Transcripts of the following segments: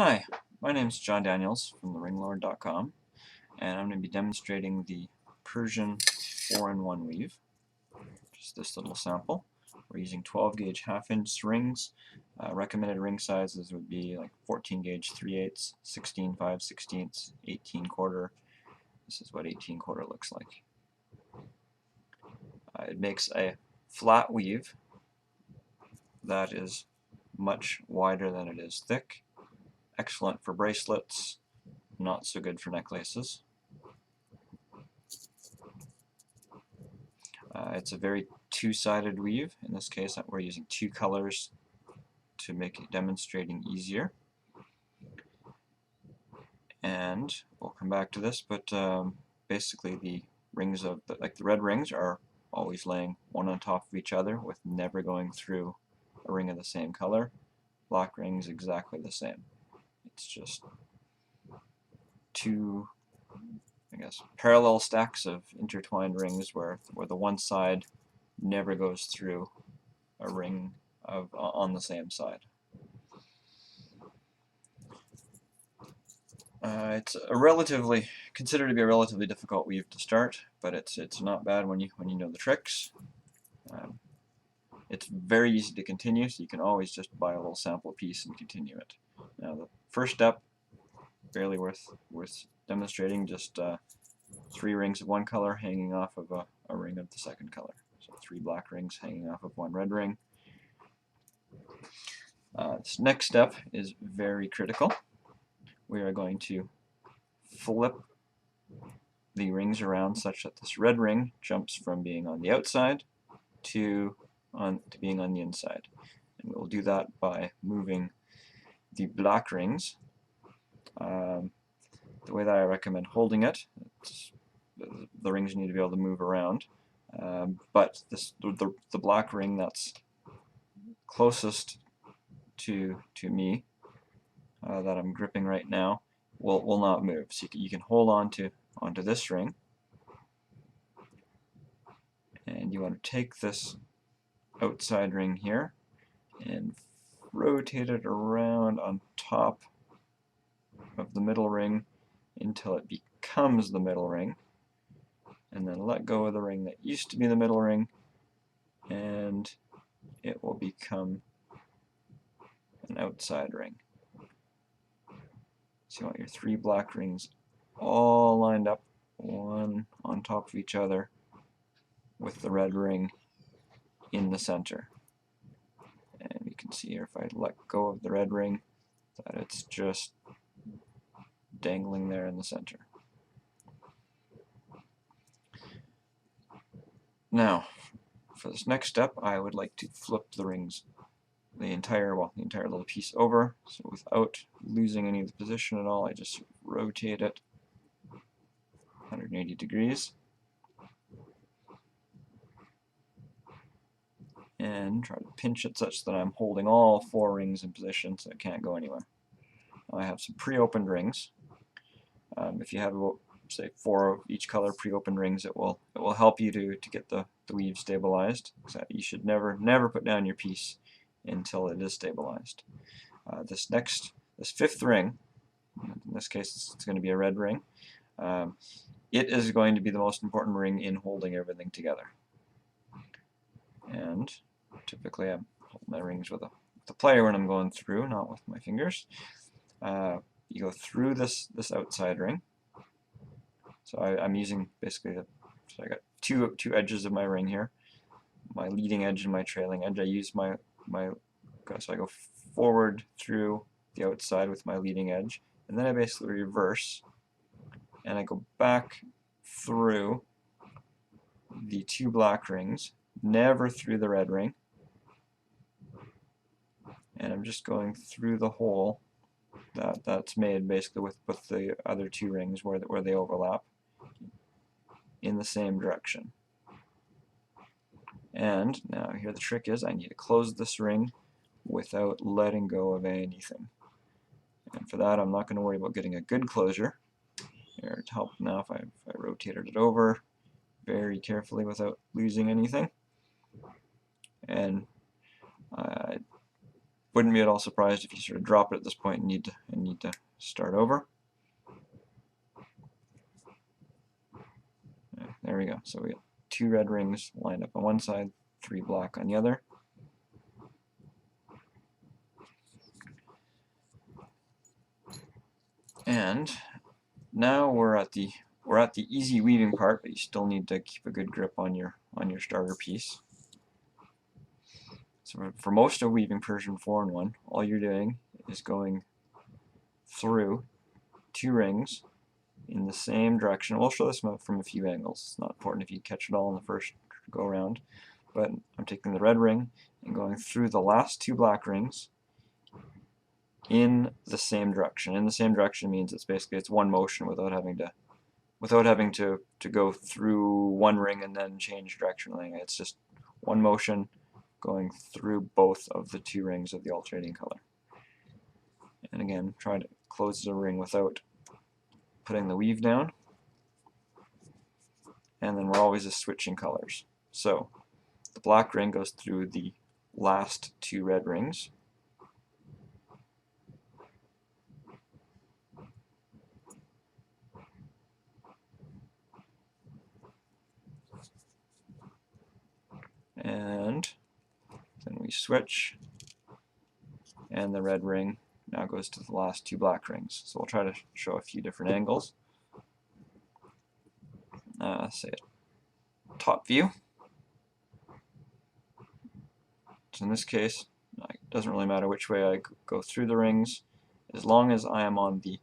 Hi, my name is John Daniels from TheRingLord.com, and I'm going to be demonstrating the Persian 4-in-1 weave. Just this little sample. We're using 12 gauge half-inch rings. Recommended ring sizes would be like 14 gauge 3/8, 16 5/16, 18 quarter. This is what 18 quarter looks like. It makes a flat weave that is much wider than it is thick. Excellent for bracelets, not so good for necklaces. It's a very two-sided weave. In this case, we're using two colors to make it demonstrating easier. And we'll come back to this, but basically the rings of the red rings are always laying one on top of each other with never going through a ring of the same color. Black rings exactly the same. It's just two, I guess, parallel stacks of intertwined rings where the one side never goes through a ring on the same side. It's considered to be a relatively difficult weave to start, but it's not bad when you know the tricks. It's very easy to continue, so you can always just buy a little sample piece and continue it. Now the first step, barely worth demonstrating, just 3 rings of one color hanging off of a ring of the second color. So 3 black rings hanging off of 1 red ring. This next step is very critical. We are going to flip the rings around such that this red ring jumps from being on the outside to being on the inside. And we'll do that by moving the black rings. The way that I recommend holding it, the rings need to be able to move around, but the black ring that's closest to me, that I'm gripping right now, will not move. So you can hold onto this ring, and you want to take this outside ring here and rotate it around on top of the middle ring until it becomes the middle ring, and then let go of the ring that used to be the middle ring, and it will become an outside ring. So you want your 3 black rings all lined up, one on top of each other, with the red ring in the center. And you can see here, if I let go of the red ring, that it's just dangling there in the center. Now, for this next step, I would like to flip the rings, the entire little piece over. So without losing any of the position at all, I just rotate it 180 degrees and try to pinch it such that I'm holding all 4 rings in position so it can't go anywhere. I have some pre-opened rings. If you have about, say, 4 of each color pre-opened rings, it will help you to get the weave stabilized. So you should never put down your piece until it is stabilized. This 5th ring, in this case it's going to be a red ring, it is going to be the most important ring in holding everything together. And typically I hold my rings with a plier when I'm going through, not with my fingers. You go through this outside ring. So I'm using basically so I got two edges of my ring here, my leading edge and my trailing edge. I use so I go forward through the outside with my leading edge, and then I basically reverse, and I go back through the 2 black rings, never through the red ring, and I'm just going through the hole that's made basically with the other 2 rings where they overlap in the same direction. And now here the trick is I need to close this ring without letting go of anything. And for that, I'm not going to worry about getting a good closure. Here to help now, if I rotated it over very carefully without losing anything, and wouldn't be at all surprised if you sort of drop it at this point and need to start over. There we go. So we got 2 red rings lined up on one side, 3 black on the other. And now we're at the easy weaving part, but you still need to keep a good grip on your starter piece. So for most of weaving Persian 4-in-1, all you're doing is going through 2 rings in the same direction. We'll show this from a few angles. It's not important if you catch it all in the first go around, but I'm taking the red ring and going through the last 2 black rings in the same direction. In the same direction means it's one motion without having to go through one ring and then change direction. It's just one motion going through both of the 2 rings of the alternating color. And again, try to close the ring without putting the weave down. And then we're always just switching colors. So the black ring goes through the last 2 red rings. And then we switch, and the red ring now goes to the last 2 black rings. So we'll try to show a few different angles. Say top view. So in this case, it doesn't really matter which way I go through the rings, as long as I am on the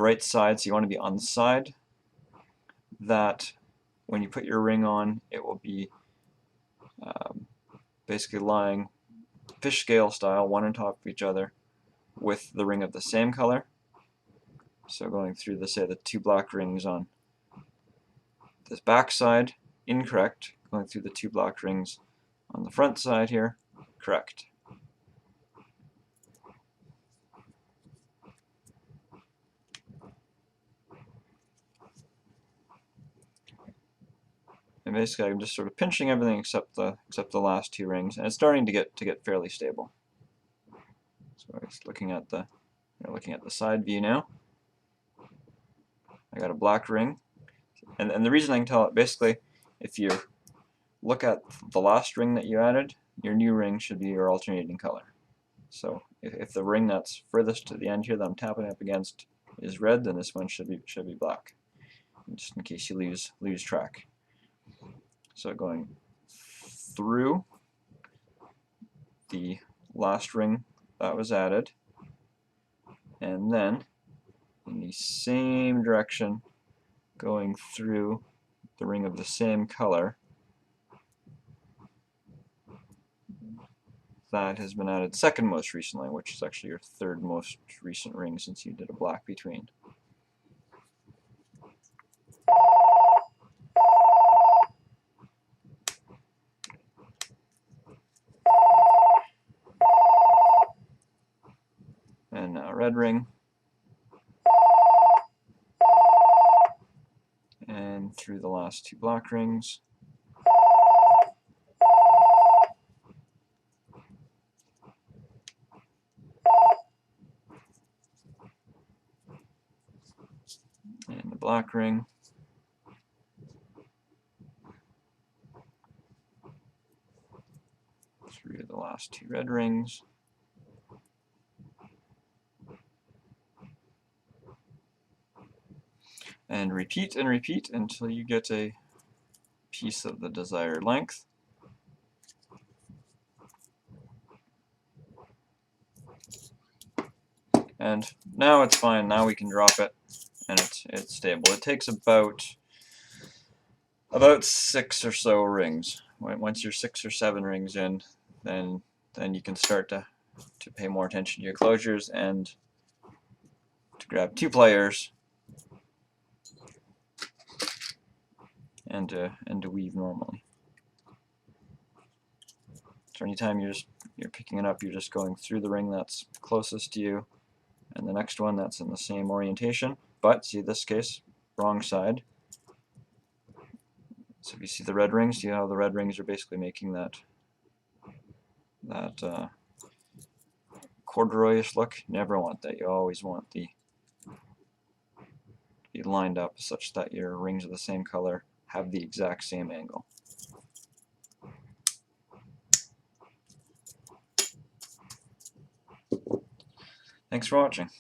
right side. So you want to be on the side that when you put your ring on, it will be basically lying fish scale style, one on top of each other, with the ring of the same color. So going through the 2 black rings on this back side, incorrect. Going through the 2 black rings on the front side here, correct. And basically, I'm just sort of pinching everything except the last 2 rings, and it's starting to get fairly stable. So I'm just looking at the side view now. I got a black ring, and the reason I can tell it, basically, if you look at the last ring that you added, your new ring should be your alternating color. So if the ring that's furthest to the end here that I'm tapping up against is red, then this one should be black, just in case you lose track. So going through the last ring that was added, and then in the same direction going through the ring of the same color that has been added second most recently, which is actually your 3rd most recent ring since you did a black between. And now red ring, and through the last 2 black rings. And the black ring. Through the last 2 red rings. And repeat until you get a piece of the desired length. And now it's fine. Now we can drop it, and it's stable. It takes about 6 or so rings. Once you're 6 or 7 rings in, then you can start to pay more attention to your closures and to grab 2 players and to weave normally. So anytime you're picking it up, you're just going through the ring that's closest to you, and the next one that's in the same orientation. But see, this case, wrong side. So if you see the red rings, see how the red rings are basically making that corduroyish look. You never want that. You always want the be lined up such that your rings are the same color, have the exact same angle. Thanks for watching.